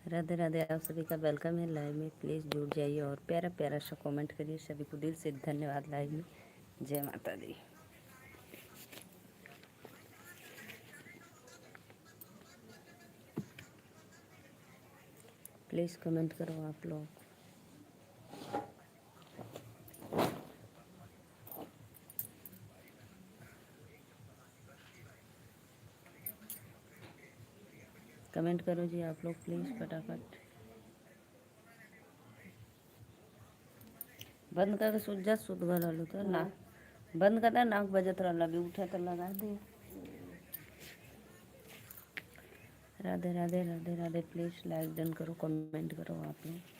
राधे राधे। आप सभी का वेलकम है लाइव में। प्लीज़ जुड़ जाइए और प्यारा प्यारा सा कमेंट करिए। सभी को दिल से धन्यवाद। लाइव में जय माता दी। प्लीज़ कमेंट करो आप लोग। कमेंट करो जी आप लोग प्लीज़ फटाफट। बंद करके सूझ जा सूद गलू तो ना बंद करना नाक बजत रहा लगे उठे तो लगा दे। राधे राधे राधे राधे। प्लीज़ लाइक डन करो, कमेंट करो आप लोग।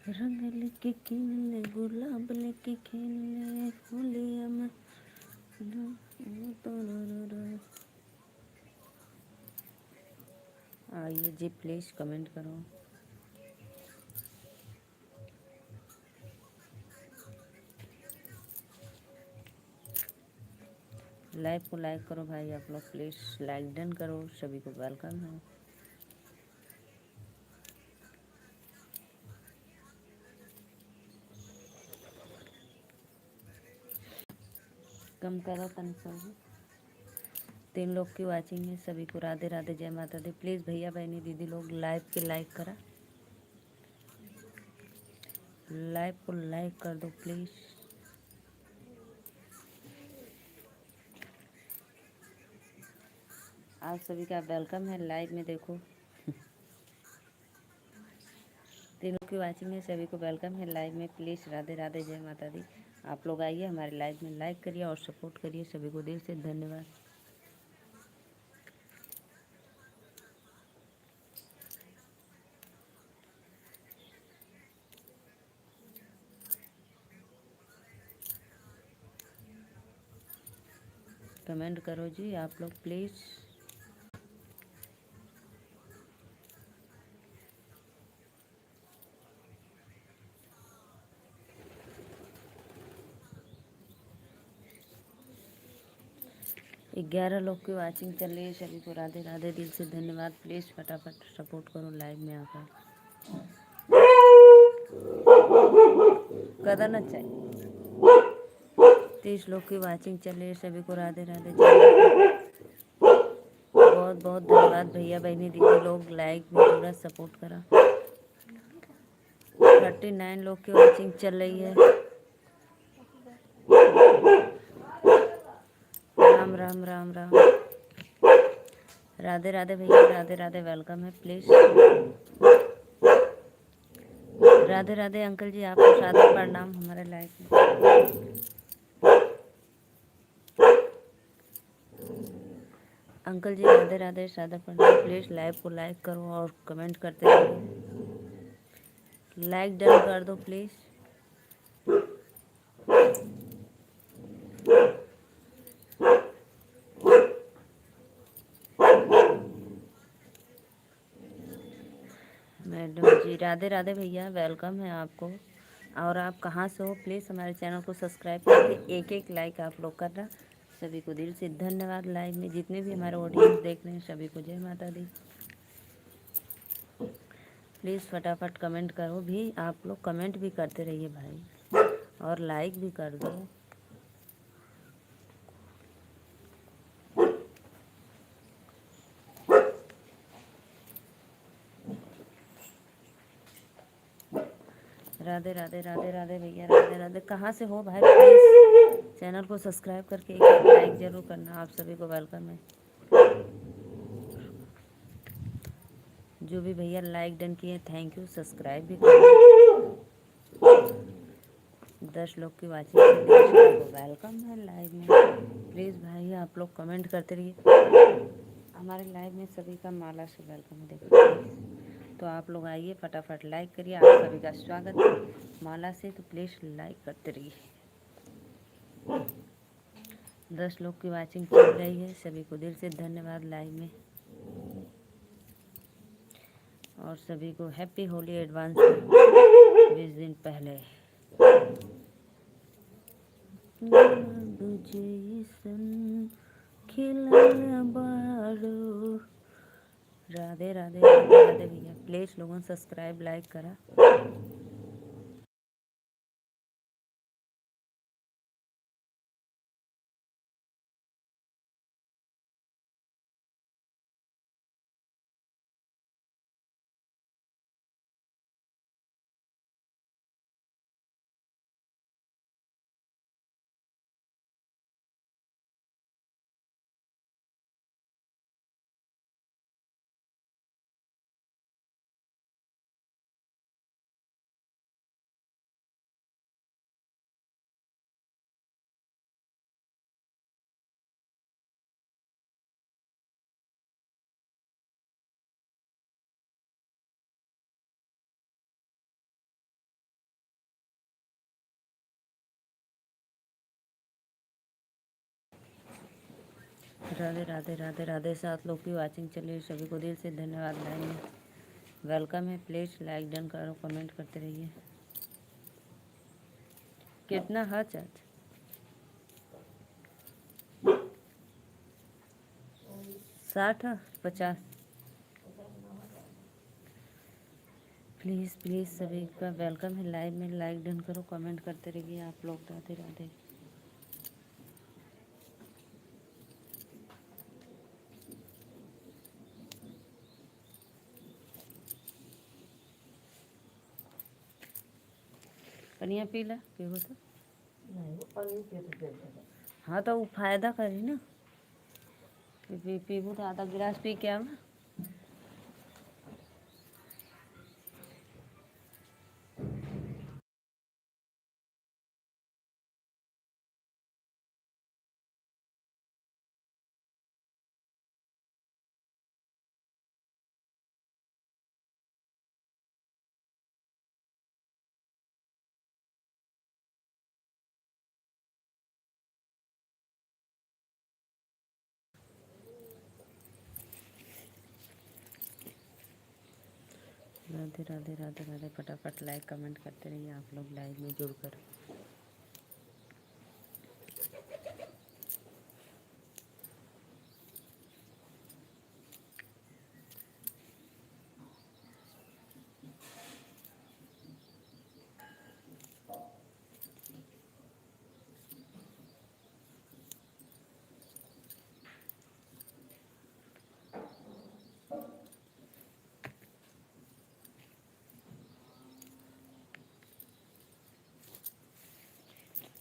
रंग लेके खेलने गुलाब लेके खेलने होलिया में। आइए जी प्लीज़ कमेंट करो। लाइव को लाइक करो भाई आप लोग प्लीज़। लाइक डन करो। सभी को वेलकम है। कम करो तन सब। 3 लोग की वाचिंग है। सभी को राधे राधे जय माता दी। प्लीज़ भैया बहनी दीदी लोग लाइव के लाइक करा। लाइव को लाइक कर दो प्लीज़। आप सभी का वेलकम है लाइव में। देखो 3 लोग की वाचिंग है। सभी को वेलकम है लाइव में। प्लीज़ राधे राधे जय माता दी। आप लोग आइए हमारे लाइव में, लाइक करिए और सपोर्ट करिए। सभी को दिल से धन्यवाद। कमेंट करो जी आप लोग प्लीज़। 11 लोग की वाचिंग चल रही है। सभी को राधे राधे दिल से धन्यवाद। प्लीज़ फटाफट सपोर्ट करो लाइव में आकर। कदर न चाहिए। 30 लोग की वाचिंग चल रही है। सभी को राधे राधे बहुत बहुत धन्यवाद भैया बहनी दीदी लोग लाइक में जुड़ा सपोर्ट करा। 39 लोग की वाचिंग चल रही है। राम राम राम राम। राधे राधे भैया राधे राधे वेलकम है प्लीज़। राधे राधे अंकल जी आपको सादर प्रणाम हमारे लाइफ में। अंकल जी राधे राधे सादर प्रणाम। प्लीज़ लाइव को लाइक करो और कमेंट करते रहिए। लाइक डन कर दो प्लीज़। मैडम जी राधे राधे भैया वेलकम है आपको। और आप कहाँ से हो प्लीज़ हमारे चैनल को सब्सक्राइब करके एक एक लाइक आप लोग करना। सभी को दिल से धन्यवाद। लाइव में जितने भी हमारे ऑडियंस देख रहे हैं सभी को जय माता दी। प्लीज़ फटाफट कमेंट करो भी। आप लोग कमेंट भी करते रहिए भाई और लाइक भी कर दो। राधे राधे राधे राधे भैया राधे राधे। कहाँ से हो भाई प्लीज़ चैनल को सब्सक्राइब करके एक एक लाइक ज़रूर करना। आप सभी को वेलकम है। जो भी भैया लाइक डन किए थैंक यू। सब्सक्राइब भी करना। 10 लोग की वाचिंग को वेलकम है लाइव में। प्लीज़ भाई आप लोग कमेंट करते रहिए। हमारे लाइव में सभी का माला से वेलकम है। देखो तो आप लोग आइए फटाफट लाइक करिए। आप सभी का स्वागत है माला से। तो प्लीज़ लाइक करते रहिए। 10 लोग की वाचिंग चल रही है। सभी को दिल से धन्यवाद लाइव में। और सभी को हैप्पी होली एडवांस 20 दिन पहले। राधे राधे राधे राधे भैया, प्लीज लोगों सब्सक्राइब लाइक करा। राधे राधे राधे राधे। 7 लोग की वाचिंग चल रही है, सभी को दिल से धन्यवाद। लाइन में वेलकम है, प्लीज लाइक डन करो, कमेंट करते रहिए। कितना है चार्ज? 60 है 50? प्लीज़ प्लीज़ सभी का वेलकम है। लाइव में लाइक डन करो, कमेंट करते रहिए आप लोग। राधे राधे। पनिया पी ला पीबो तो। हाँ तो वो फायदा करी ना, पीबू तो आधा गिलास पी के आवा। राधे राधे राधे राधे। फटाफट लाइक कमेंट करते रहिए आप लोग लाइव में जुड़कर।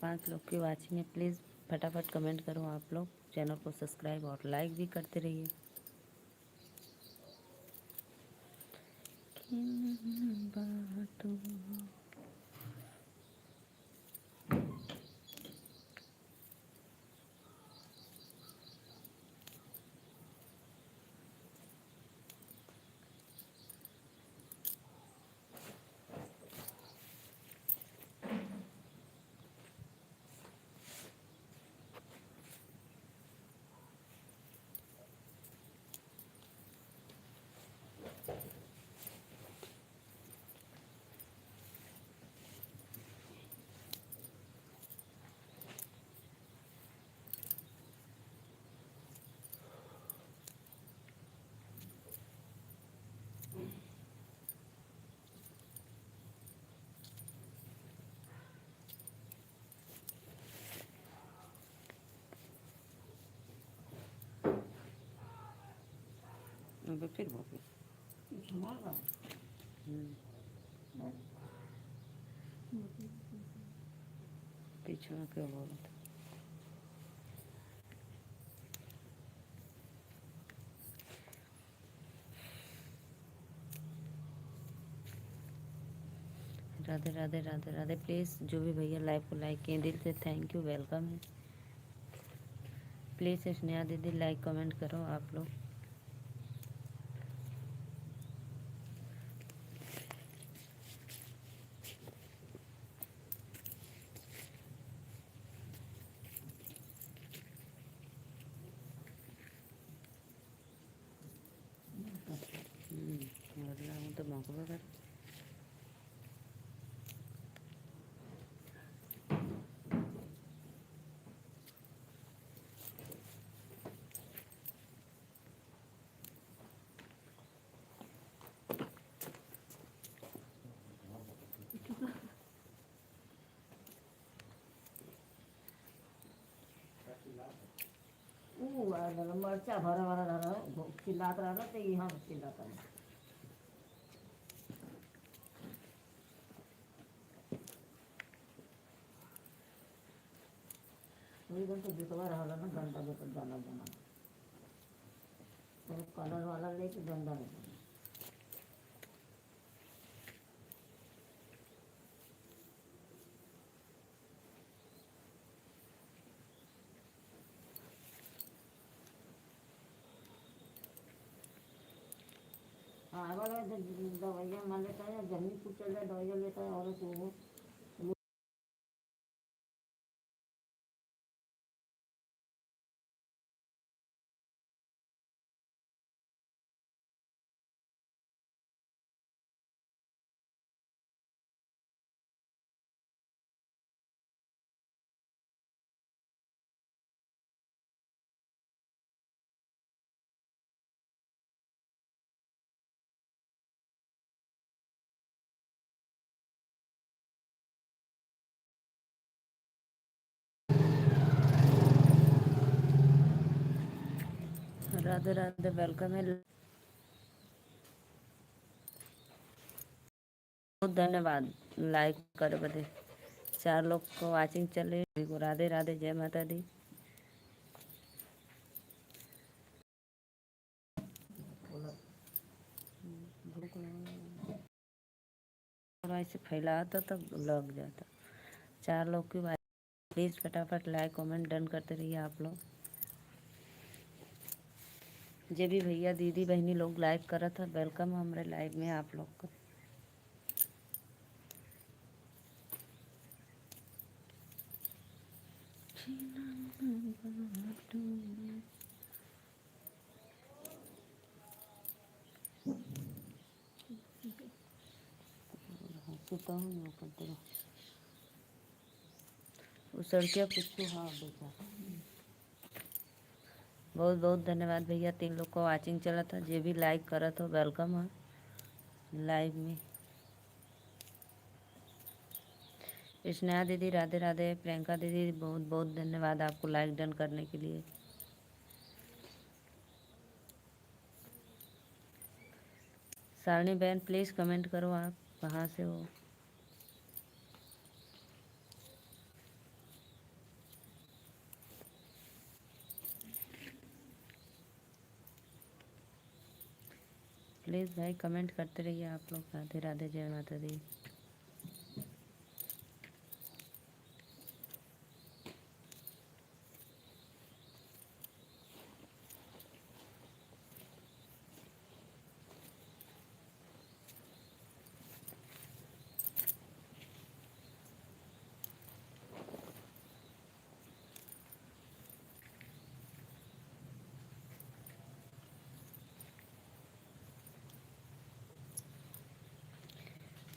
5 लोग की वाचिंग है, प्लीज़ फटाफट कमेंट करो आप लोग। चैनल को सब्सक्राइब और लाइक भी करते रहिए। फिर वो पीछे क्यों बोल। राधे राधे राधे राधे। प्लीज़ जो भी भैया लाइव को लाइक किए दिल से थैंक यू, वेलकम है। प्लीज़ स्नेहा दीदी लाइक कमेंट करो आप लोग। तो भौंकबे कर। मरचा भरा वाला रहा चिल्लाता रहा तो यहाँ चिल्लाता है। तो जुटवा रहा ना डंडा के दाना दाना तो कलर वाला लेके डंडा में हाँ वाला दवाइयाँ मान लेता है जमीन कुछ चल जाए दवाइयाँ लेता है और वो राधे राधे वेलकम है। बहुत धन्यवाद लाइक कर बदे 4 लोग को वाचिंग चल रही है। राधे राधे जय माता दी। ऐसे फैलाता तो लग जाता। 4 लोग की बात प्लीज़ फटाफट लाइक कमेंट डन करते रहिए आप लोग। जे भी भैया दीदी बहनी लोग लाइक करा था वेलकम हमारे लाइव में आप लोग को। सड़किया कुछ हाँ बेचा। बहुत बहुत धन्यवाद भैया 3 लोग को वाचिंग चला था। जे भी लाइक करा था वेलकम है लाइव में। स्नेहा दीदी राधे राधे। प्रियंका दीदी बहुत बहुत धन्यवाद आपको लाइक डन करने के लिए। सारणी बहन प्लीज़ कमेंट करो आप कहाँ से हो। प्लीज़ भाई कमेंट करते रहिए आप लोग। राधे राधे जय माता दी।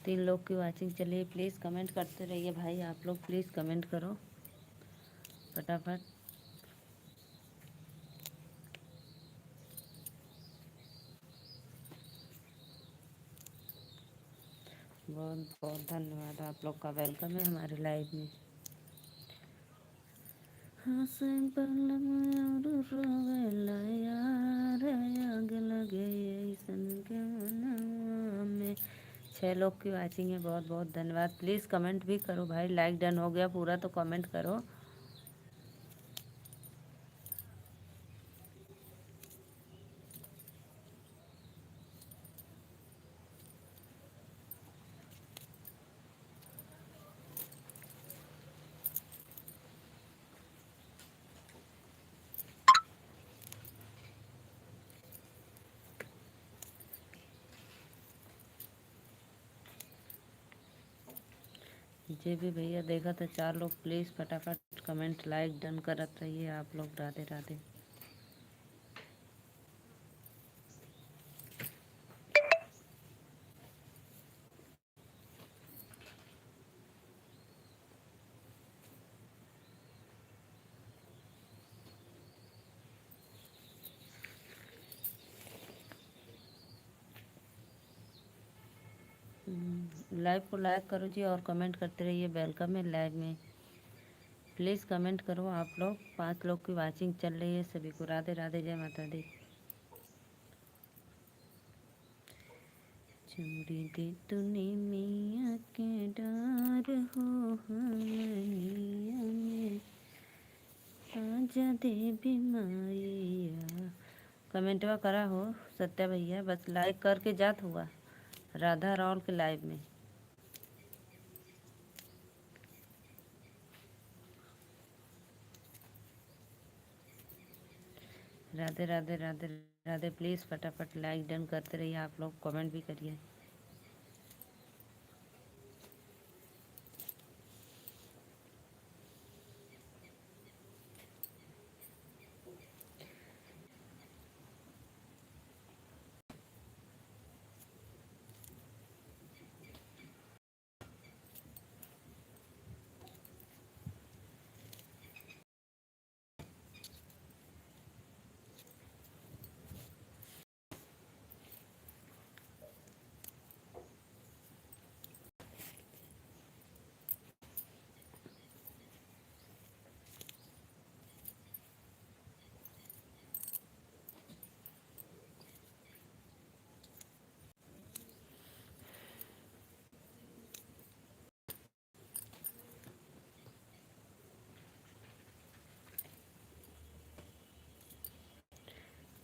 तीन लोग की वाचिंग चलिए प्लीज़ कमेंट करते रहिए भाई आप लोग। प्लीज़ कमेंट करो फटाफट। बहुत बहुत धन्यवाद आप लोग का वेलकम है हमारे लाइव में। हाँ से पहलम और रोवेला यार आग लगे ऐसन के मनवा में। 6 लोग की वाचिंग है बहुत बहुत धन्यवाद। प्लीज़ कमेंट भी करो भाई। लाइक डन हो गया पूरा तो कमेंट करो। जे भी भैया देखा तो 4 लोग प्लीज़ फटाफट कमेंट लाइक डन करत रहिए आप लोग। राधे राधे। लाइव को लाइक करो जी और कमेंट करते रहिए। वेलकम है लाइव में, प्लीज़ कमेंट करो आप लोग। 5 लोग की वाचिंग चल रही है। सभी को राधे राधे, जय माता दी। चूड़ी दे तूने मियाँ के डार हो हमनिया में, आजा देवी माया। कमेंटवा करा हो सत्या भैया, बस लाइक करके जात हुआ राधा राउल के लाइव में। राधे राधे राधे राधे। प्लीज़ फटाफट लाइक डन करते रहिए आप लोग, कमेंट भी करिए।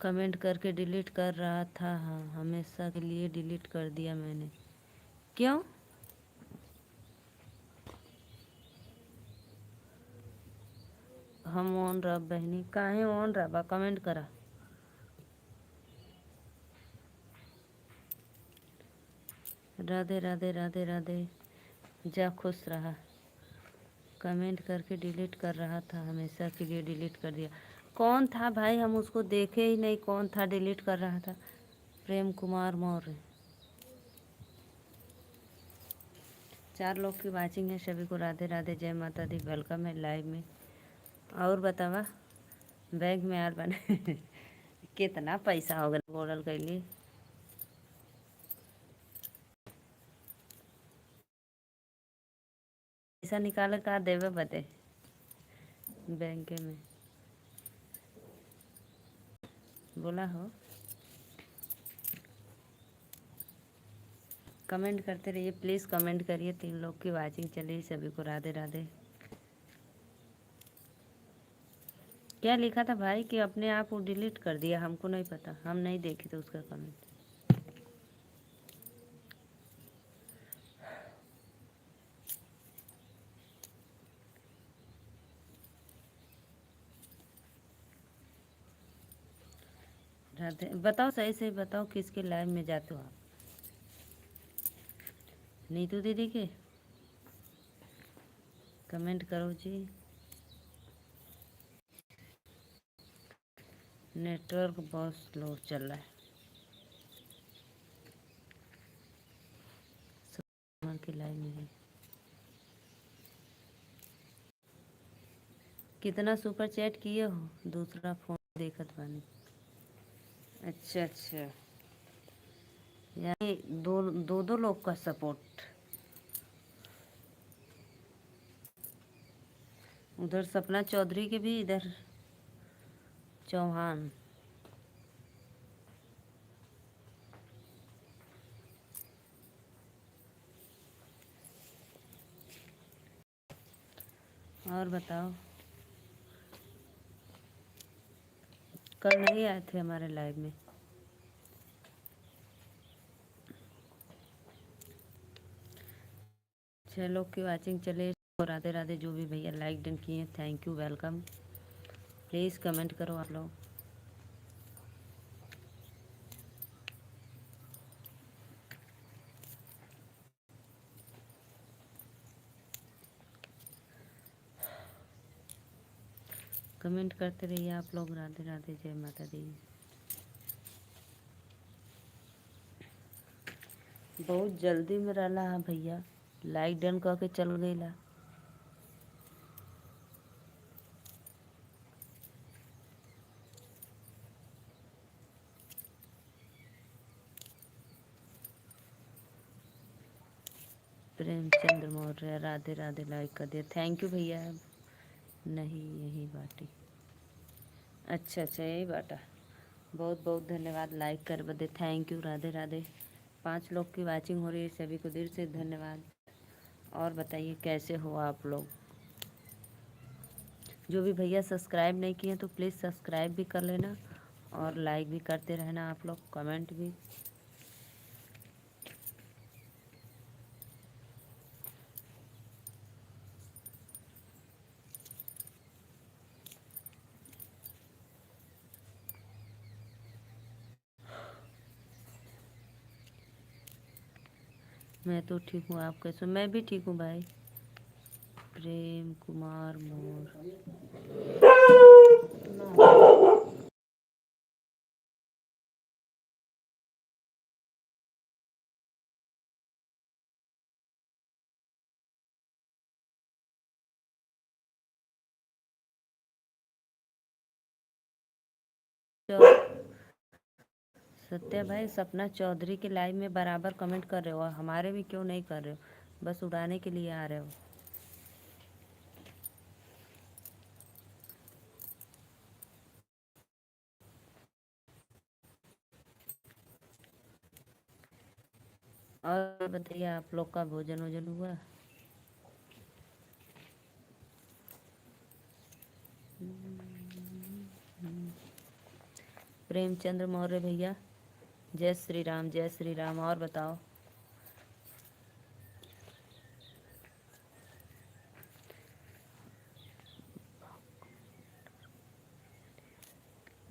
कमेंट करके डिलीट कर रहा था, हाँ हमेशा के लिए डिलीट कर दिया मैंने। क्यों? हम ऑन रह बहनी, काहे ऑन रहा? कमेंट करा। राधे राधे राधे राधे, जा खुश रहा। कमेंट करके डिलीट कर रहा था, हमेशा के लिए डिलीट कर दिया। कौन था भाई? हम उसको देखे ही नहीं, कौन था डिलीट कर रहा था? प्रेम कुमार मौर्य। 4 लोग की वाचिंग है। सभी को राधे राधे, जय माता दी। वेलकम है लाइव में। और बतावा बैग में यार बने कितना पैसा होगा बोलल कैली। पैसा निकाल का देवे बते बैंक में, बोला हो। कमेंट करते रहिए, प्लीज़ कमेंट करिए। 3 लोग की वाचिंग चली। सभी को राधे राधे। क्या लिखा था भाई कि अपने आप वो डिलीट कर दिया? हमको नहीं पता, हम नहीं देखे थे उसका कमेंट। राधे, बताओ सही से बताओ किसके लाइव में जाते हो आप? नीतू दीदी के? कमेंट करो जी। नेटवर्क बहुत स्लो चल रहा है। वहाँ के लाइव में है। कितना सुपर चैट किए हो? दूसरा फोन देखत बानी। अच्छा अच्छा, यानी दो लोग का सपोर्ट। उधर सपना चौधरी के भी, इधर चौहान। और बताओ, कल नहीं आए थे हमारे लाइव में? 6 लोग की वाचिंग चले। राधे राधे। जो भी भैया लाइक डन किए thank you, welcome. Please comment करो आप लोग। कमेंट करते रहिए आप लोग। राधे राधे, जय माता दी। बहुत जल्दी में रहला है भैया, लाइक डन कह के चल गईला। प्रेमचंद्र मौर्य राधे राधे लाइक कर दिया, थैंक यू भैया। नहीं यही बाटी, अच्छा अच्छा यही बाटा, बहुत बहुत धन्यवाद लाइक कर बदे, थैंक यू राधे राधे। 5 लोग की वाचिंग हो रही है, सभी को दिल से धन्यवाद। और बताइए कैसे हो आप लोग। जो भी भैया सब्सक्राइब नहीं किए तो प्लीज़ सब्सक्राइब भी कर लेना और लाइक भी करते रहना आप लोग, कमेंट भी। मैं तो ठीक हूँ, आप कैसे? मैं भी ठीक हूँ भाई। प्रेम कुमार मोर, सत्या भाई सपना चौधरी के लाइव में बराबर कमेंट कर रहे हो, और हमारे भी क्यों नहीं कर रहे हो, बस उड़ाने के लिए आ रहे हो। और बताइए आप लोग का भोजन वोजन हुआ? प्रेमचंद्र मौर्य भैया जय श्री राम, जय श्री राम। और बताओ।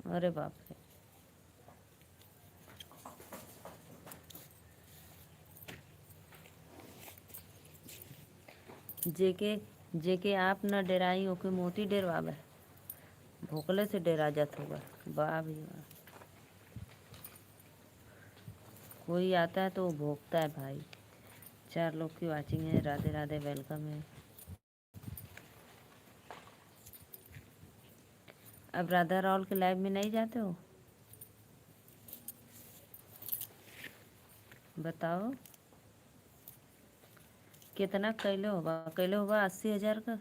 अरे बाप रे, जेके जेके आप न डेराई हो के मोती डेरवावे, भोकले से डेरा जात होगा। वाह भी वाह, कोई आता है तो वो भोगता है भाई। 4 लोग की वाचिंग है, राधे राधे वेलकम है। अब राधा राहुल के लाइव में नहीं जाते हो? बताओ कितना कैले होगा 80,000 का,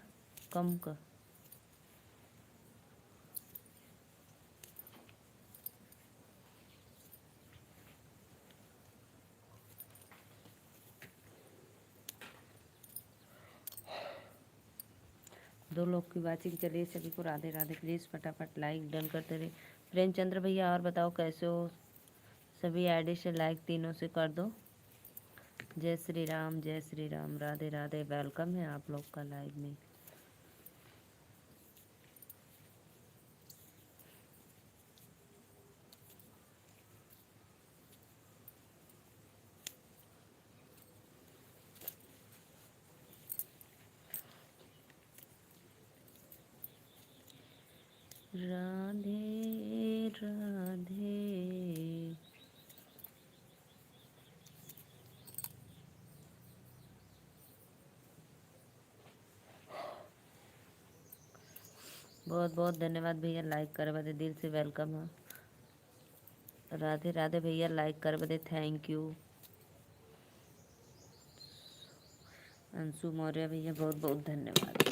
कम का। दो लोग की बातचीत चलिए, सभी को राधे राधे। प्लीज़ फटाफट लाइक डन करते रहे। प्रेमचंद्र भैया और बताओ कैसे हो? सभी आईडी से लाइक तीनों से कर दो। जय श्री राम, जय श्री राम, राधे राधे, वेलकम है आप लोग का लाइव में। राधे राधे, बहुत बहुत धन्यवाद भैया लाइक कर बदे, दिल से वेलकम है। राधे राधे भैया लाइक कर बदे, थैंक यू। अंशु मौर्य भैया बहुत बहुत धन्यवाद।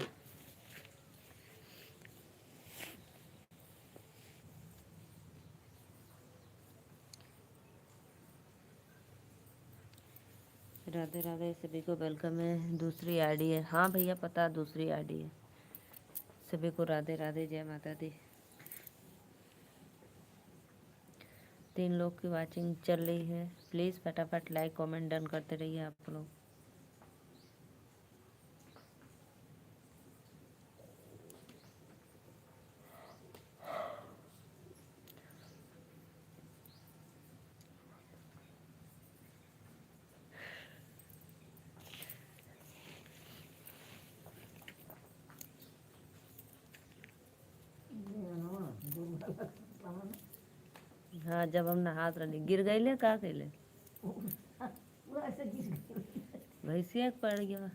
राधे राधे, सभी को वेलकम है। दूसरी आईडी है, हाँ भैया पता, दूसरी आईडी है। सभी को राधे राधे, जय माता दी। 3 लोग की वाचिंग चल रही है, प्लीज़ फटाफट लाइक कमेंट डन करते रहिए आप लोग। हाँ जब हम नहात रही गिर गईले, का कैले भैंसिया के पड़ गया।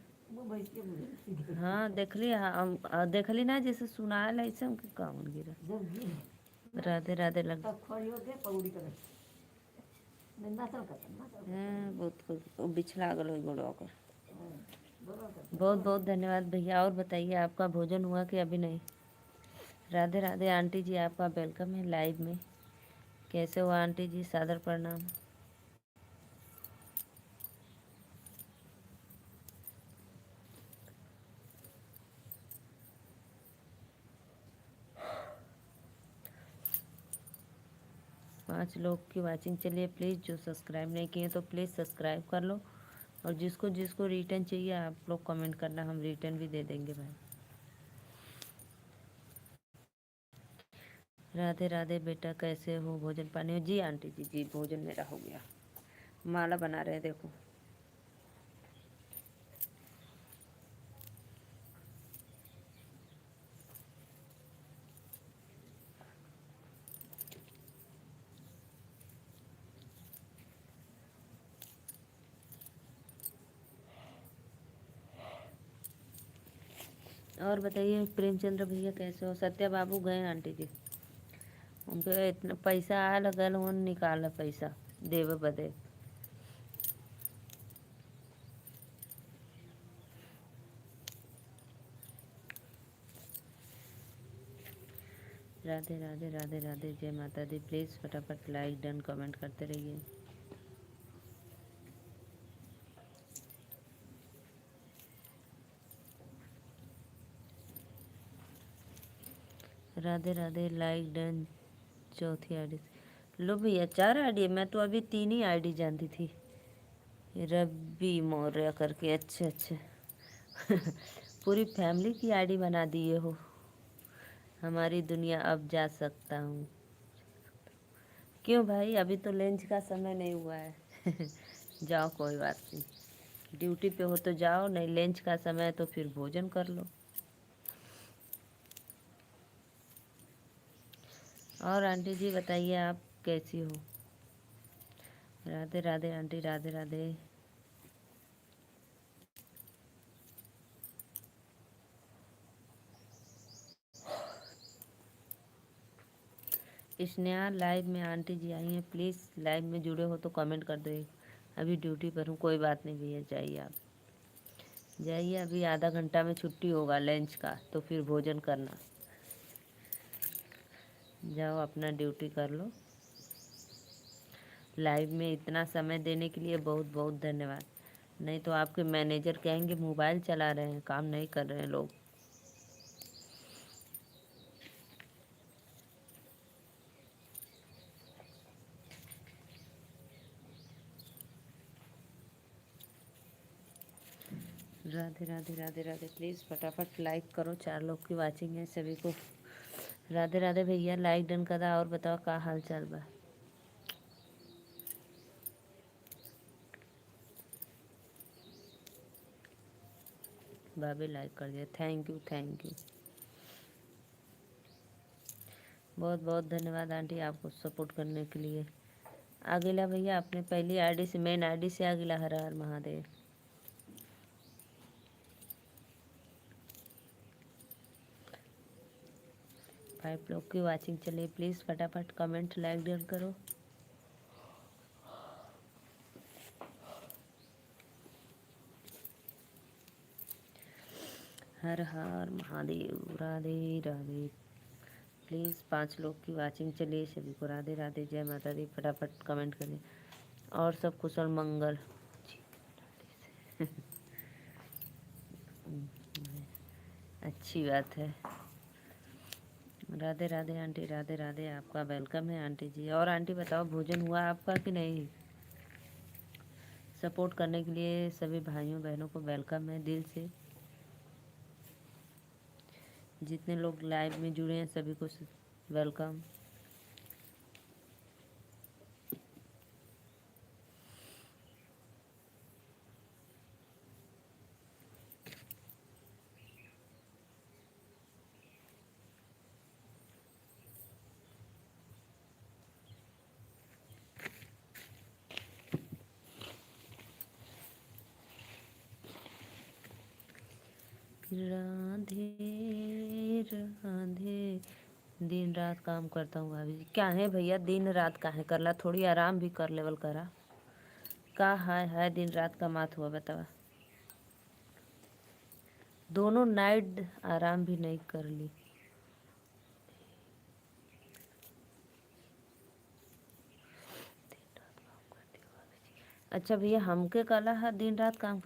हाँ देखली, हाँ देखली ना, जैसे सुनाए ऐसे हमके कौन गिरा। राधे राधे लग, हाँ बहुत बिछला गल गोड़वा कर। बहुत बहुत धन्यवाद भैया। और बताइए आपका भोजन हुआ कि अभी नहीं? राधे राधे आंटी जी, आपका वेलकम है लाइव में। कैसे हो आंटी जी? सादर प्रणाम। पाँच लोग की वाचिंग। चलिए प्लीज़, जो सब्सक्राइब नहीं किए तो प्लीज़ सब्सक्राइब कर लो। और जिसको जिसको रिटर्न चाहिए आप लोग कमेंट करना, हम रिटर्न भी दे देंगे भाई। राधे राधे बेटा, कैसे हो? भोजन पानी हो? जी आंटी जी, जी भोजन मेरा हो गया। माला बना रहे हैं, देखो। और बताइए प्रेमचंद्र भैया कैसे हो? सत्या बाबू गए आंटी जी, उनके इतना पैसा आ लगल, उन निकाल पैसा देवे बदे। राधे राधे राधे राधे, जय माता दी। प्लीज़ फटाफट लाइक डन कमेंट करते रहिए। Radhe Radhe, like done. चौथी आईडी। लो भैया, 4 आईडी है? मैं तो अभी 3 ही आईडी जानती थी। रवि मौर्य करके, अच्छे अच्छे। पूरी फैमिली की आईडी बना दिए हो। हमारी दुनिया अब जा सकता हूँ। क्यों भाई, अभी तो लंच का समय नहीं हुआ है। जाओ, कोई बात नहीं। ड्यूटी पे हो तो जाओ, नहीं लंच का समय है तो फिर भोजन कर लो। और आंटी जी बताइए, आप कैसी हो? राधे राधे आंटी, राधे राधे। स्नेहा लाइव में आंटी जी आई हैं, प्लीज़ लाइव में जुड़े हो तो कमेंट कर दो। अभी ड्यूटी पर हूँ, कोई बात नहीं भैया, जाइए आप जाइए। अभी आधा घंटा में छुट्टी होगा लंच का, तो फिर भोजन करना। जाओ अपना ड्यूटी कर लो। लाइव में इतना समय देने के लिए बहुत बहुत धन्यवाद। नहीं तो आपके मैनेजर कहेंगे मोबाइल चला रहे हैं, काम नहीं कर रहे हैं लोग। राधे राधे राधे राधे, प्लीज़ फटाफट लाइक करो। 4 लोग की वाचिंग है, सभी को राधे राधे भैया। लाइक डन करा। और बताओ का हाल चाल बा? भाभी लाइक कर दिया, थैंक यू थैंक यू। बहुत बहुत धन्यवाद आंटी, आपको सपोर्ट करने के लिए। आगिला भैया, अपने पहली आईडी से, मेन आईडी से आगिला। हर हर महादेव। 5 लोग की वाचिंग। चलिए प्लीज़ फटाफट कमेंट लाइक डन करो। हर हर महादेव। राधे राधे। प्लीज़ 5 लोग की वाचिंग। चलिए सभी को राधे राधे, जय माता दी। फटाफट कमेंट करें। और सब कुशल मंगल। अच्छी बात है। राधे राधे आंटी, राधे राधे, आपका वेलकम है आंटी जी। और आंटी बताओ, भोजन हुआ आपका कि नहीं? सपोर्ट करने के लिए सभी भाइयों बहनों को वेलकम है दिल से। जितने लोग लाइव में जुड़े हैं सभी को वेलकम। राधे राधे। दिन रात काम करता हूँ भाभी जी। क्या है भैया, दिन रात काहे करला, थोड़ी आराम भी कर लेवल करा। का है दिन रात का मात हुआ बतावा। दोनों नाइट आराम भी नहीं कर ली। अच्छा भैया, हमके कला है दिन रात काम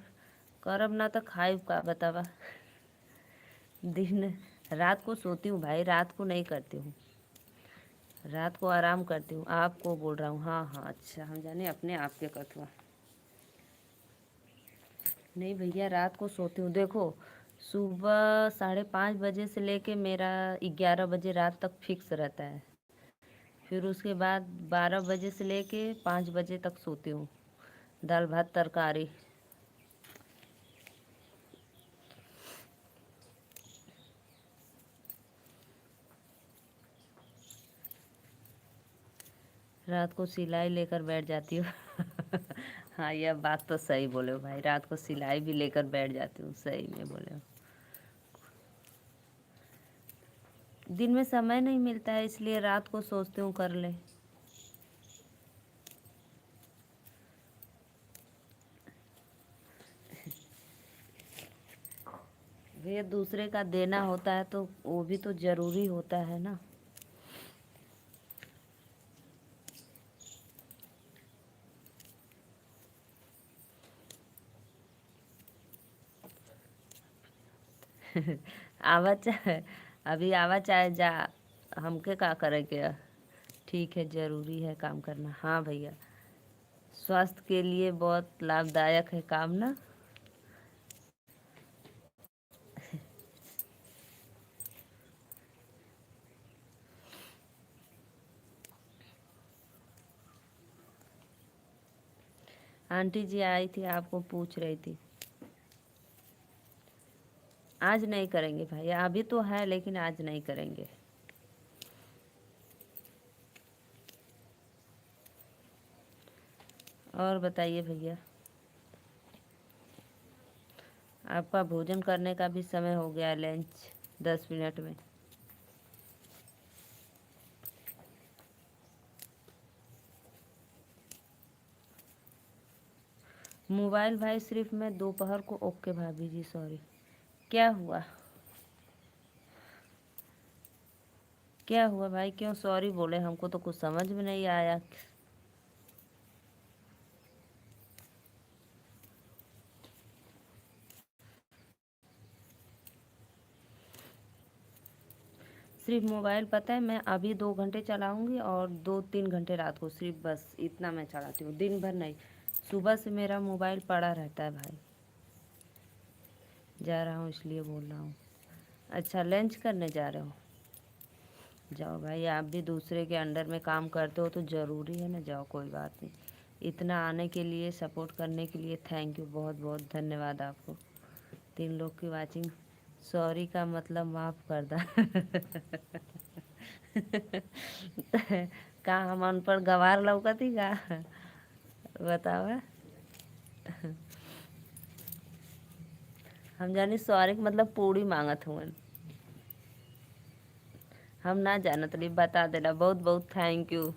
करब ना तो खाइब का बतावा। दिन रात को सोती हूँ भाई, रात को नहीं करती हूँ, रात को आराम करती हूँ। आपको बोल रहा हूँ, हाँ हाँ, अच्छा हम जाने अपने आप के कथुआ। नहीं भैया, रात को सोती हूँ। देखो, सुबह 5:30 बजे से लेके मेरा 11 बजे रात तक फिक्स रहता है। फिर उसके बाद 12 बजे से लेके 5 बजे तक सोती हूँ। दाल भात तरकारी। रात को सिलाई लेकर बैठ जाती हूँ। हाँ, यह बात तो सही बोले हो भाई, रात को सिलाई भी लेकर बैठ जाती हूँ, सही में बोले हो। दिन में समय नहीं मिलता है, इसलिए रात को सोचती हूँ कर ले। भैया, दूसरे का देना होता है तो वो भी तो जरूरी होता है ना। आवा चाहे, अभी आवा चाहे जा, हमके का करे के। ठीक है, जरूरी है काम करना। हाँ भैया, स्वास्थ्य के लिए बहुत लाभदायक है काम ना। आंटी जी आई थी, आपको पूछ रही थी। आज नहीं करेंगे भाई, अभी तो है लेकिन आज नहीं करेंगे। और बताइए भैया, आपका भोजन करने का भी समय हो गया, लंच 10 मिनट में। मोबाइल भाई सिर्फ मैं दोपहर को। ओके भाभी जी, सॉरी। क्या हुआ? क्या हुआ भाई, क्यों सॉरी बोले? हमको तो कुछ समझ में नहीं आया। सिर्फ मोबाइल, पता है मैं अभी 2 घंटे चलाऊंगी और 2-3 घंटे रात को, सिर्फ बस इतना मैं चलाती हूँ, दिन भर नहीं। सुबह से मेरा मोबाइल पड़ा रहता है भाई। जा रहा हूँ इसलिए बोल रहा हूँ। अच्छा, लंच करने जा रहे हो? जाओ भाई, आप भी दूसरे के अंडर में काम करते हो तो ज़रूरी है ना, जाओ, कोई बात नहीं। इतना आने के लिए, सपोर्ट करने के लिए थैंक यू, बहुत बहुत धन्यवाद आपको। 3 लोग की वाचिंग। सॉरी का मतलब माफ़ कर दा। का हम अनपढ़ गवार लौकती का? बतावा। हम जानी सॉरी का मतलब पूरी मांगत हुआ। हम ना जानत रही, बता देला, बहुत बहुत थैंक यू।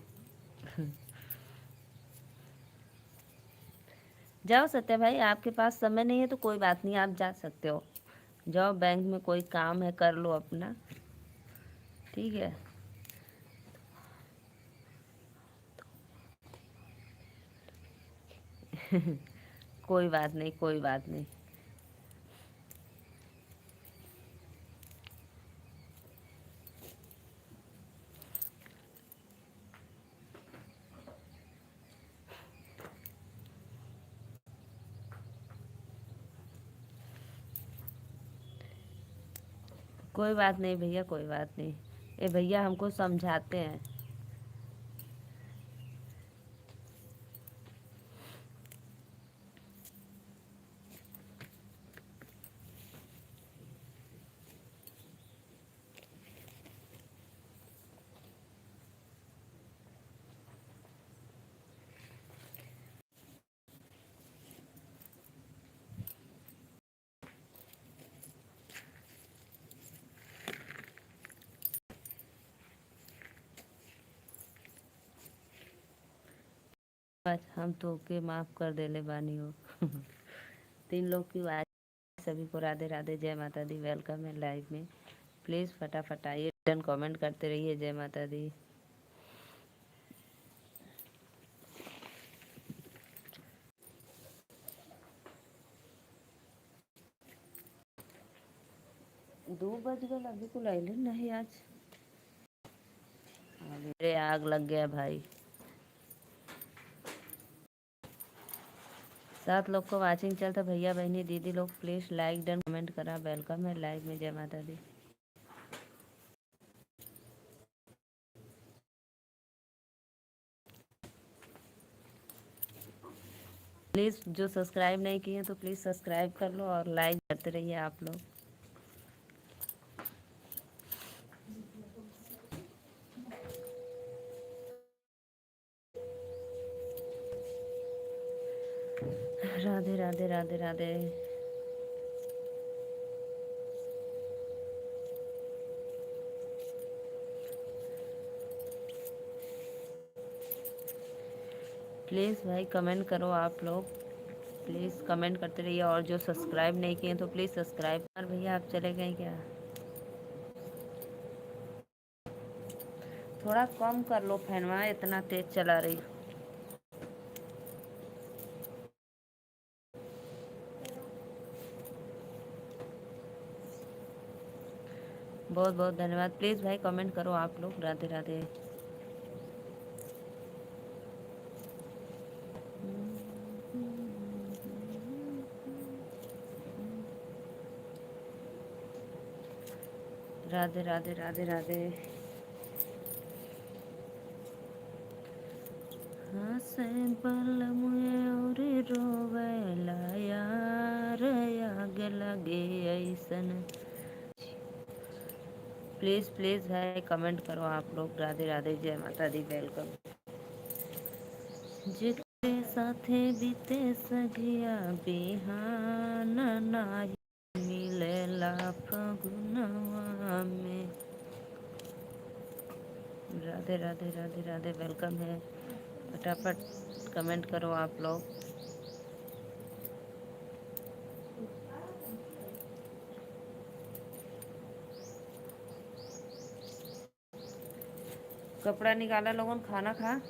जाओ सत्या भाई, आपके पास समय नहीं है तो कोई बात नहीं, आप जा सकते हो। जाओ, बैंक में कोई काम है कर लो अपना। ठीक है। कोई बात नहीं, कोई बात नहीं। कोई बात नहीं भैया, कोई बात नहीं। ये भैया हमको समझाते हैं। बस हम तो के माफ़ कर देले बानी हो। 3 लोग की सभी को राधे राधे, जय माता दी। वेलकम है लाइव में। प्लीज़ फटाफट आइए, रिटर्न कमेंट करते रहिए। जय माता दी। दो बज गए, अभी को लाइले नहीं आज। मेरे आग लग गया भाई। 7 लोग को वाचिंग चलता। भैया बहनी दीदी लोग प्लीज लाइक डन कमेंट करा। वेलकम है लाइव में। जय माता दी। प्लीज़ जो सब्सक्राइब नहीं किए तो प्लीज़ सब्सक्राइब कर लो और लाइक करते रहिए आप लोग। राधे राधे राधे राधे। प्लीज़ भाई कमेंट करो आप लोग, प्लीज़ कमेंट करते रहिए। और जो सब्सक्राइब नहीं किए तो प्लीज़ सब्सक्राइब कर। भैया आप चले गए क्या? थोड़ा कम कर लो फैनवा, इतना तेज चला रही। बहुत बहुत धन्यवाद। प्लीज़ भाई कमेंट करो आप लोग। राधे राधे। राधे राधे राधे राधे। हंसे पल मुए और रोवेला यार, आग लगे ऐसन। प्लीज़ प्लीज़ भाई कमेंट करो आप लोग। राधे राधे, जय माता दी। वेलकम। जिते साथे बीते सगिया बिहान, नाही मिलेला फगुनवा में। राधे राधे राधे राधे। वेलकम है। फटाफट कमेंट करो आप लोग। कपड़ा निकाला लोगों, खाना खा।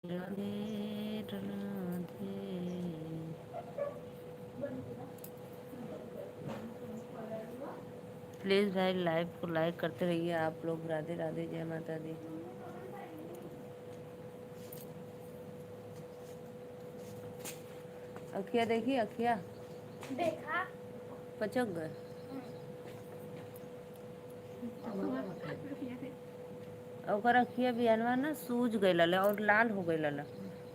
राधे राधे। प्लीज़ भाई लाइव को लाइक करते रहिए आप लोग। राधे राधे, जय माता दी। अखिया देखी, अखिया देखा, पचक गए। और अखिया बिहनवा ना सूज गई और लाल हो गई।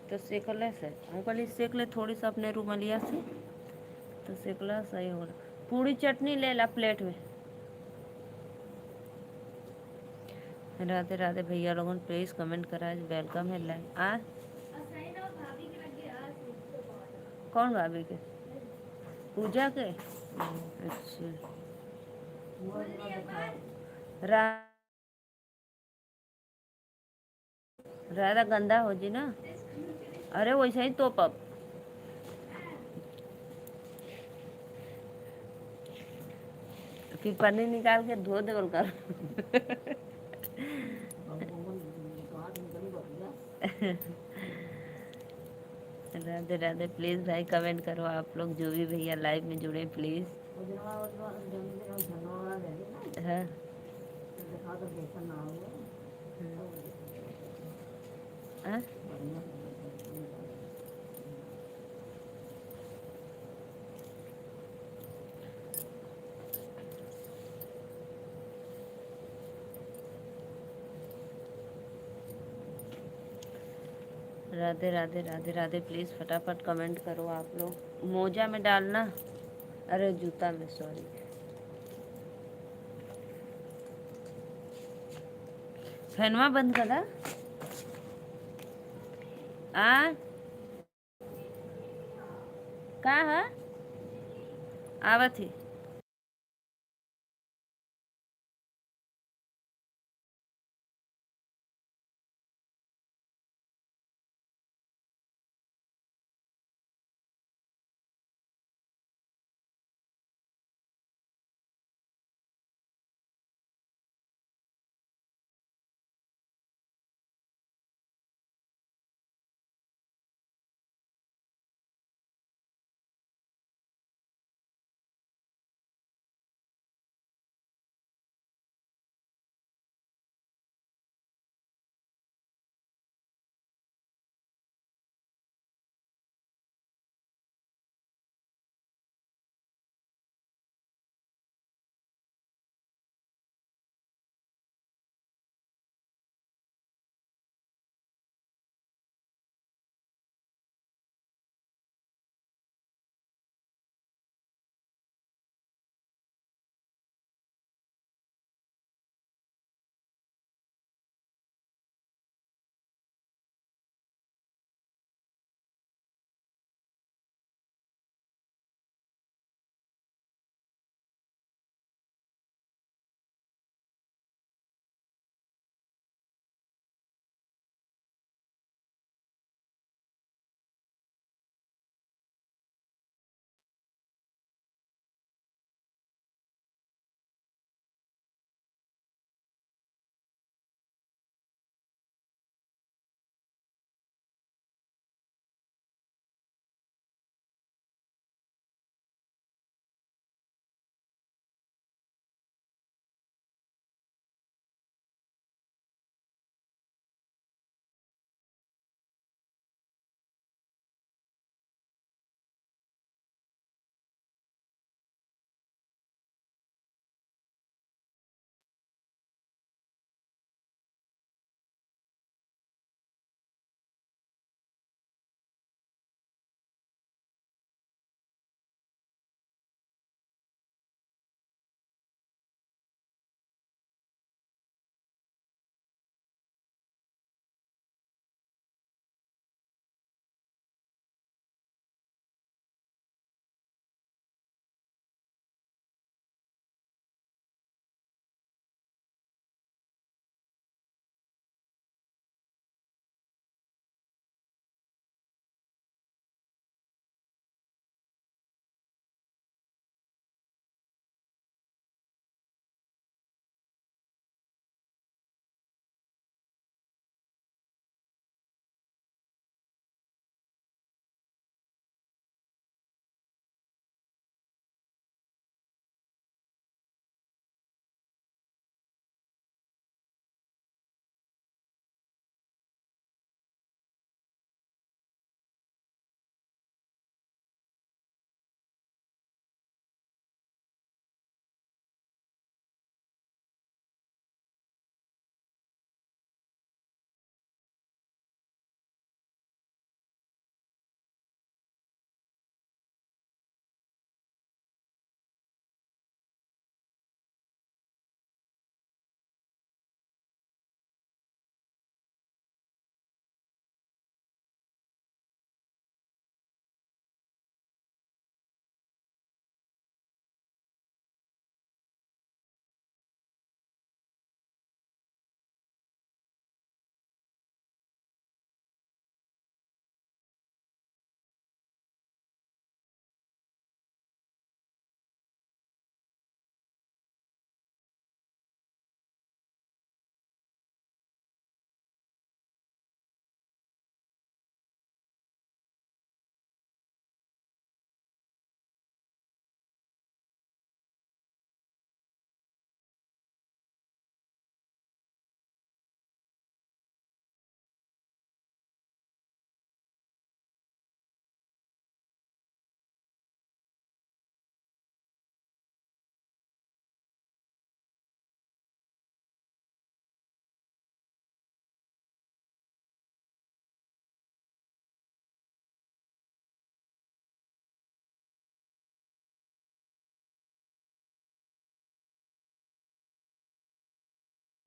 तो सेकले से हम कहली सेक ले थोड़ी सा अपने रुमलिया से, तो सेकला सही हो गया। पूरी चटनी ले ला प्लेट में। राधे राधे भैया लोगन, प्लीज कमेंट करा। वेलकम है लाइव। कौन भाभी के? पूजा के? अच्छा। राधा गंदा हो जी ना। अरे वैसे ही तो पप फिर पनीर निकाल के धो दे कर। राधे राधे। प्लीज़ भाई कमेंट करो आप लोग, जो भी भैया लाइव में जुड़े प्लीज़। हाँ। हाँ? राधे राधे राधे राधे। प्लीज़ फटाफट कमेंट करो आप लोग। मोजा में डालना, अरे जूता में, सॉरी। फैनवा बंद करा। आ का है आवत ही।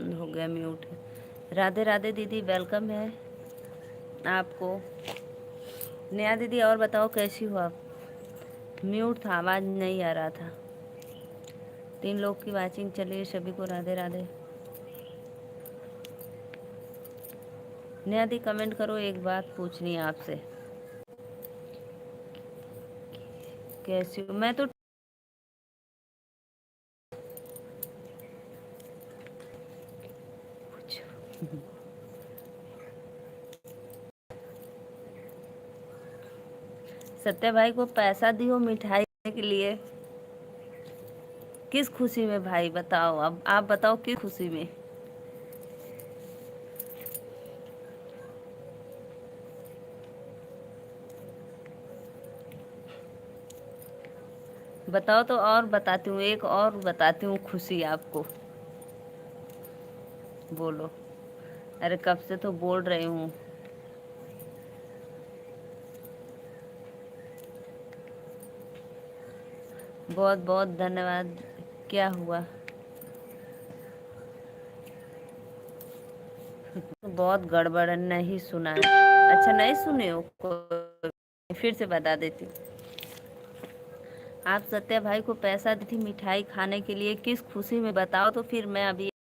हो गया म्यूट। राधे राधे दीदी, वेलकम है। आपको। नेहा दीदी और बताओ कैसी हो आप? म्यूट था, आवाज़ नहीं आ रहा था। 3 लोग की वाचिंग चलिए, सभी को राधे राधे। नेहा दी कमेंट करो, एक बात पूछनी है आपसे। कैसी हो? मैं तो सत्या भाई को पैसा दियो मिठाई के लिए। किस खुशी में भाई बताओ, अब आप बताओ किस खुशी में? बताओ तो और बताती हूँ, एक और बताती हूँ खुशी आपको। बोलो। अरे कब से तो बोल रही हूँ। बहुत बहुत धन्यवाद। क्या हुआ? बहुत गड़बड़ है, नहीं सुना है। अच्छा नहीं सुने हो? फिर से बता देती हूँ। आप सत्या भाई को पैसा दी थी मिठाई खाने के लिए, किस खुशी में बताओ तो फिर मैं अभी।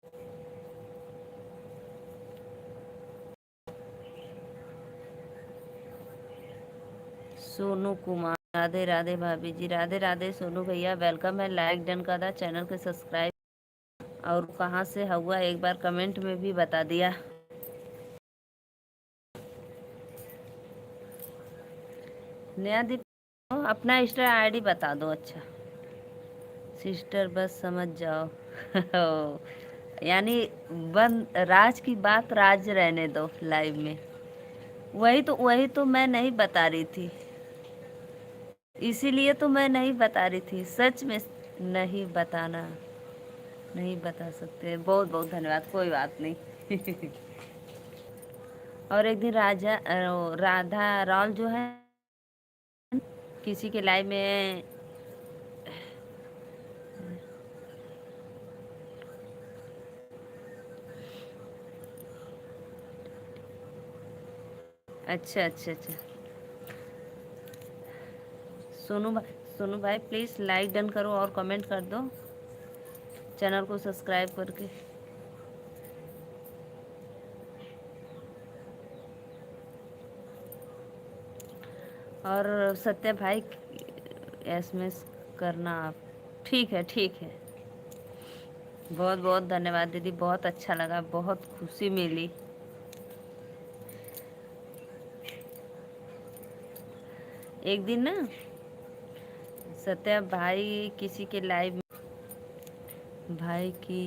सोनू कुमार, राधे राधे भाभी जी, राधे राधे सोनू भैया, वेलकम है। लाइक डन कर दा, चैनल को सब्सक्राइब। और कहाँ से हुआ एक बार कमेंट में भी बता दिया। नया दीप अपना इंस्टा आईडी बता दो। अच्छा सिस्टर बस समझ जाओ। यानी बंद राज की बात राज रहने दो लाइव में। वही तो मैं नहीं बता रही थी, इसीलिए तो मैं नहीं बता रही थी सच में। नहीं बताना, नहीं बता सकते। बहुत बहुत धन्यवाद, कोई बात नहीं। और एक दिन राधा राल जो है किसी के लाइव में। अच्छा अच्छा अच्छा। सोनू भाई, सोनू भाई प्लीज़ लाइक डन करो और कमेंट कर दो, चैनल को सब्सक्राइब करके। और सत्या भाई एसएमएस करना आप। ठीक है ठीक है। बहुत बहुत धन्यवाद दीदी, बहुत अच्छा लगा, बहुत खुशी मिली। एक दिन ना सत्या भाई किसी के लाइव, भाई की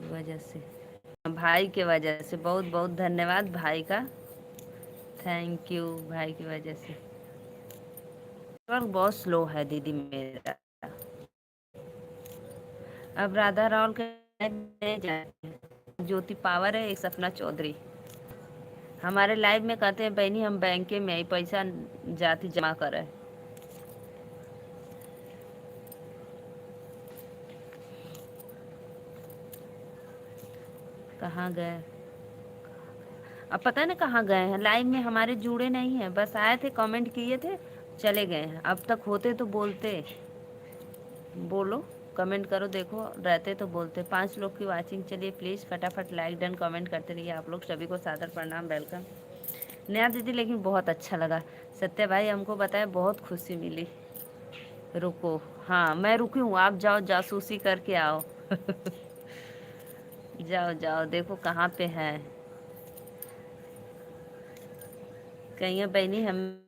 वजह से, भाई के वजह से, बहुत बहुत धन्यवाद भाई का। थैंक यू भाई की वजह से। नेटवर्क बहुत स्लो है दीदी मेरा। अब राधा रावल के लाइव में जाए, ज्योति पावर है, एक सपना चौधरी हमारे लाइव में कहते हैं बहनी हम बैंक में ही पैसा जाती जमा करे। कहाँ गए? अब पता है ना कहाँ गए हैं, लाइव में हमारे जुड़े नहीं हैं, बस आए थे कमेंट किए थे चले गए हैं। अब तक होते तो बोलते। बोलो, कमेंट करो, देखो रहते तो बोलते। 5 लोग की वाचिंग चलिए, प्लीज़ फटाफट लाइक डन कमेंट करते रहिए आप लोग। सभी को सादर प्रणाम, वेलकम। नया दीदी लेकिन बहुत अच्छा लगा, सत्य भाई हमको बताया, बहुत खुशी मिली। रुको, हाँ मैं रुकी हूँ, आप जाओ जासूसी करके आओ। जाओ जाओ देखो कहाँ पे है। कहीं बहनी हम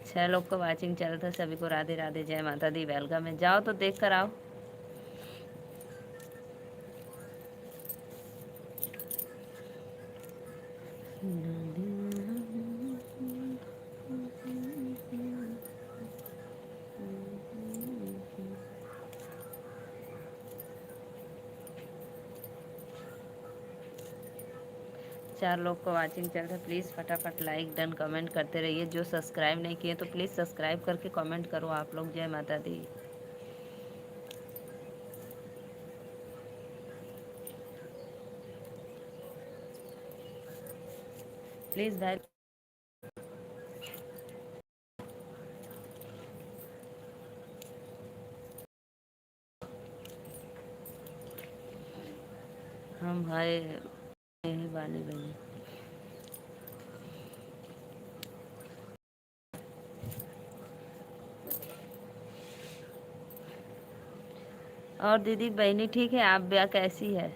6 लोग को वाचिंग चल रहा था, सभी को राधे राधे, जय माता दी, वेलकम है। जाओ तो देख कर आओ। चार लोग को वाचिंग चल रहा है, प्लीज़ फटाफट लाइक डन कमेंट करते रहिए। जो सब्सक्राइब नहीं किए तो प्लीज़ सब्सक्राइब करके कमेंट करो आप लोग। जय माता दी। प्लीज़ भाई। हम भाई बानी बनी। और दीदी बहनी ठीक है? आप ब्याह कैसी है?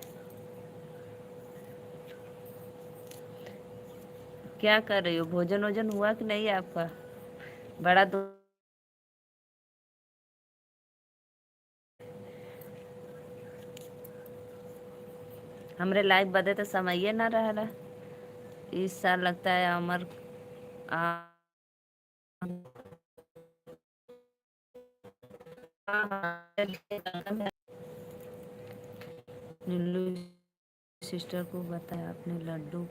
क्या कर रही हो? भोजन वोजन हुआ कि नहीं आपका? बड़ा दो हमरे लाइव बदे तो समय ना रहला। इस साल लगता है अमर आ, नीलू सिस्टर को बताया आपने लड्डू।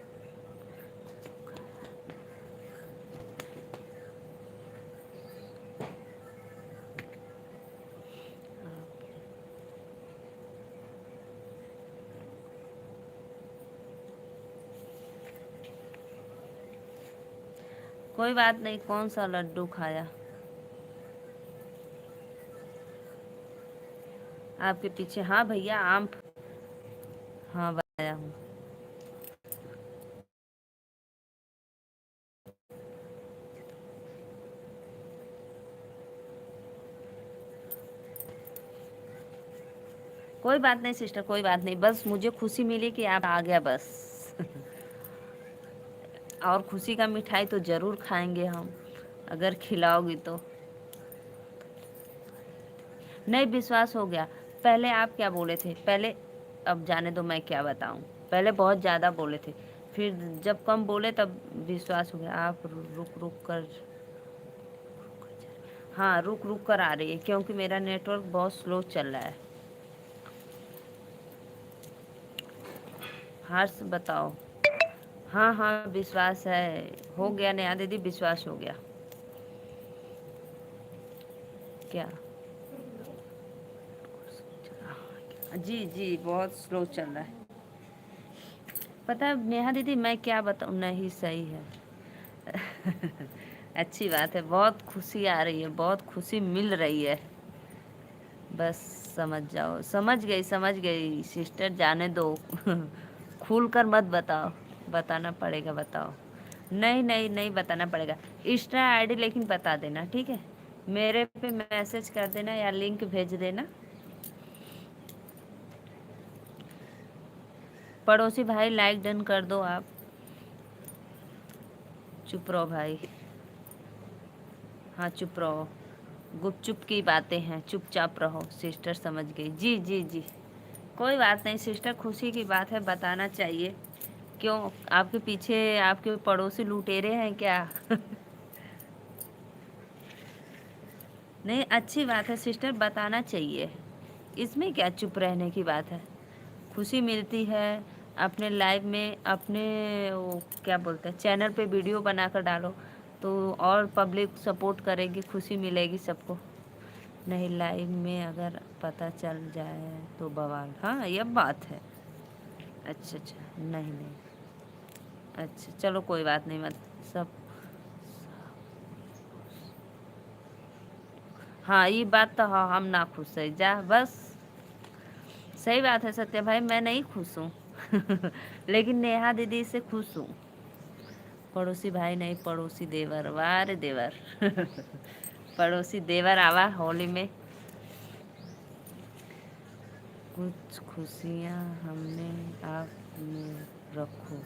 कोई बात नहीं, कौन सा लड्डू खाया? आपके पीछे, हाँ भैया आम। हाँ बताया हूँ। कोई बात नहीं सिस्टर, कोई बात नहीं, बस मुझे खुशी मिली कि आप आ गया बस। और खुशी का मिठाई तो ज़रूर खाएंगे हम, अगर खिलाओगी तो। नहीं, विश्वास हो गया। पहले आप क्या बोले थे पहले? अब जाने दो, मैं क्या बताऊं। पहले बहुत ज़्यादा बोले थे, फिर जब कम बोले तब विश्वास हो गया। आप रुक रुक कर, हाँ रुक रुक कर आ रही है क्योंकि मेरा नेटवर्क बहुत स्लो चल रहा है। हर्ष बताओ। हाँ हाँ विश्वास है। हो गया नेहा दीदी, विश्वास हो गया। क्या? जी जी, बहुत स्लो चल रहा है। पता है नेहा दीदी, मैं क्या बताऊँ, नहीं सही है। अच्छी बात है, बहुत खुशी आ रही है, बहुत खुशी मिल रही है। बस समझ जाओ, समझ गई सिस्टर, जाने दो। खुल कर मत बताओ। बताना पड़ेगा, बताओ। नहीं नहीं नहीं, बताना पड़ेगा। इंस्टा आईडी लेकिन बता देना, ठीक है? मेरे पे मैसेज कर देना या लिंक भेज देना। पड़ोसी भाई लाइक डन कर दो आप। चुप रहो भाई। हाँ चुप रहो, गुपचुप की बातें हैं, चुपचाप रहो। सिस्टर समझ गई, जी जी जी। कोई बात नहीं सिस्टर, खुशी की बात है, बताना चाहिए। क्यों, आपके पीछे आपके पड़ोसी लुटेरे हैं क्या? नहीं अच्छी बात है सिस्टर, बताना चाहिए। इसमें क्या चुप रहने की बात है? खुशी मिलती है। अपने लाइव में, अपने वो क्या बोलते हैं, चैनल पे वीडियो बनाकर डालो तो और पब्लिक सपोर्ट करेगी, खुशी मिलेगी सबको। नहीं, लाइव में अगर पता चल जाए तो बवाल। हाँ ये बात है। अच्छा अच्छा, नहीं नहीं, अच्छा चलो कोई बात नहीं, मत सब। हाँ ये बात तो, हाँ हम ना खुश है जा बस। सही बात है सत्य भाई, मैं नहीं खुश हूँ। लेकिन नेहा दीदी से खुश हूँ। पड़ोसी भाई नहीं, पड़ोसी देवर, वाह रे देवर। पड़ोसी देवर आवा होली में। कुछ खुशियाँ हमने आप में रखो।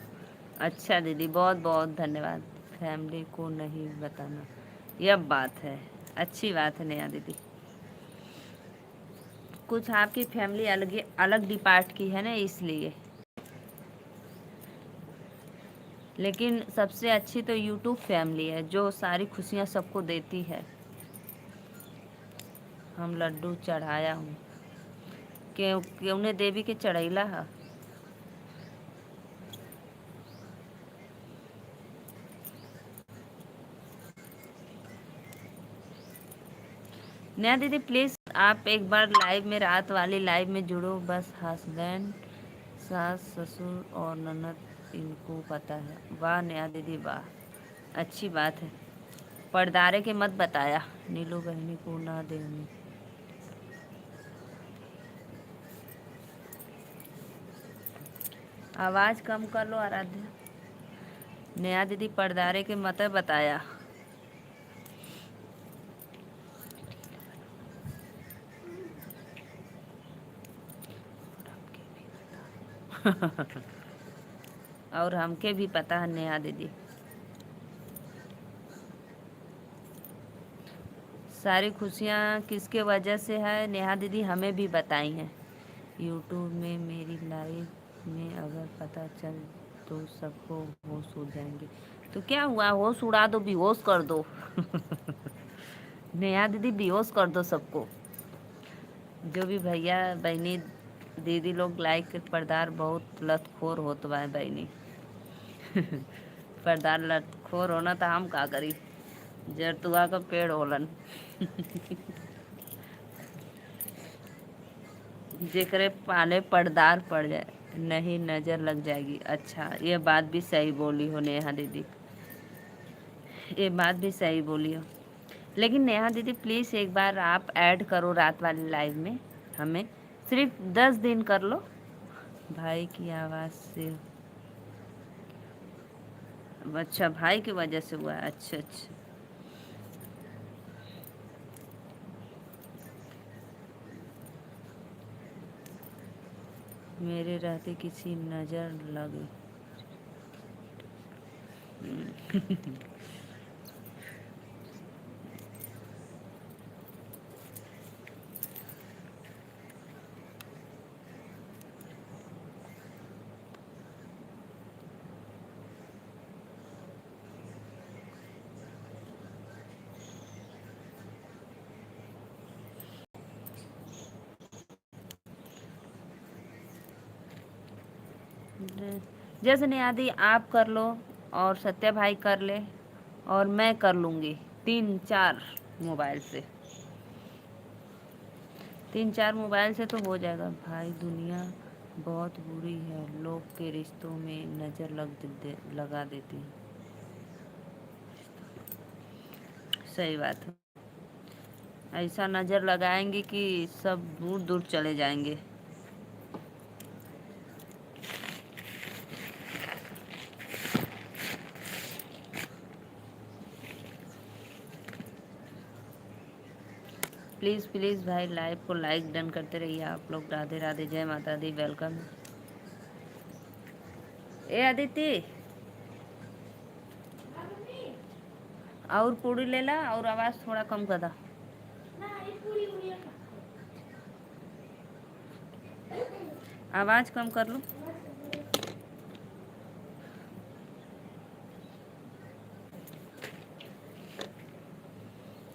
अच्छा दीदी, बहुत बहुत धन्यवाद। फैमिली को नहीं बताना, यह बात है। अच्छी बात है नेहा दीदी। कुछ आपकी फैमिली अलग अलग डिपार्ट की है ना, इसलिए। लेकिन सबसे अच्छी तो यूट्यूब फैमिली है, जो सारी खुशियाँ सबको देती है। हम लड्डू चढ़ाया हूँ। क्यों क्यों ने देवी के चढ़ैला है? नया दीदी प्लीज़ आप एक बार लाइव में, रात वाली लाइव में जुड़ो बस। हस्बैंड, सास ससुर और ननद इनको पता है। वाह नेहा दीदी वाह, अच्छी बात है। पर्दारे के मत बताया, नीलू बहनी को ना देनी। आवाज़ कम कर लो आराध्या। नेहा दीदी पर्दारे के मत बताया। और हमके भी पता है नेहा दीदी। सारी खुशियाँ किसके वजह से है नेहा दीदी, हमें भी बताई हैं। यूट्यूब में मेरी लाइफ में अगर पता चल तो सबको होश उड़ जाएंगे। तो क्या हुआ, होश उड़ा दो, बेहोश कर दो। नेहा दीदी बेहोश कर दो सबको। जो भी भैया बहनी दीदी लोग लाइक के पर्दार बहुत लतखोर होत बा बहनी। पर्दार लतखोर होना तो हम का करी, जरतुआ का पेड़ होलन। जेकरे पाले पर्दार पड़ जाए नहीं नजर लग जाएगी। अच्छा, ये बात भी सही बोली हो नेहा दीदी, ये बात भी सही बोली हो। लेकिन नेहा दीदी प्लीज़ एक बार आप ऐड करो रात वाली लाइव में हमें, सिर्फ 10 दिन कर लो। भाई की आवाज़ से। अच्छा, भाई की वजह से हुआ है। अच्छा अच्छा। मेरे रहते किसी नज़र लगे। जैसे नेहा दी आप कर लो, और सत्या भाई कर ले, और मैं कर लूँगी। 3-4 मोबाइल से, 3-4 मोबाइल से तो हो जाएगा। भाई दुनिया बहुत बुरी है, लोग के रिश्तों में नज़र लगा देती है। सही बात है। ऐसा नज़र लगाएंगे कि सब दूर दूर चले जाएंगे। प्लीज़ प्लीज़ भाई लाइव को लाइक डन करते रहिए आप लोग। राधे राधे, जय माता दी, वेलकम। ए अदिति, और पूरी ले ला, और आवाज़ थोड़ा कम कर दा। आवाज़ कम कर लो।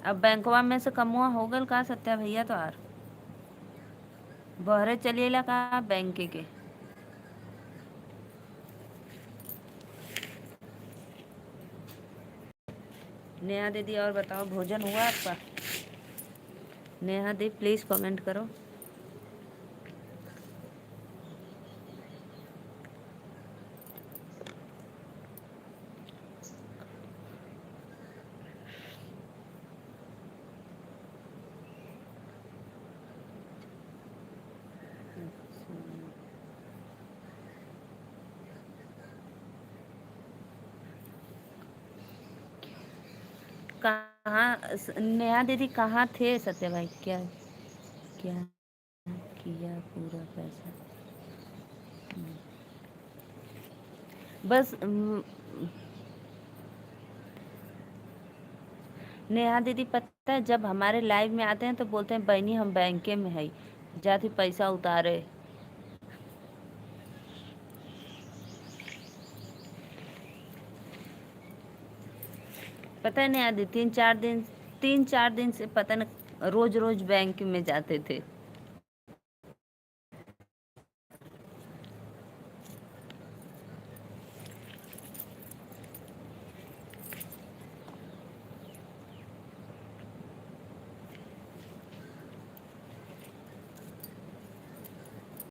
अब बैंकवा में से कमुआ हो गल का सत्या भैया तो आर बहरे चलिएला का बैंक के। नेहा दीदी और बताओ, भोजन हुआ आपका? नेहा दी प्लीज़ कमेंट करो। कहाँ नेहा दीदी कहाँ थे सत्या भाई? क्या क्या किया पूरा पैसा? बस नेहा दीदी पता है, जब हमारे लाइव में आते हैं तो बोलते हैं बहनी हम बैंके में है, जाते पैसा उतारे। पता है नेहा दीदी 3-4 दिन से पता न रोज रोज बैंक में जाते थे।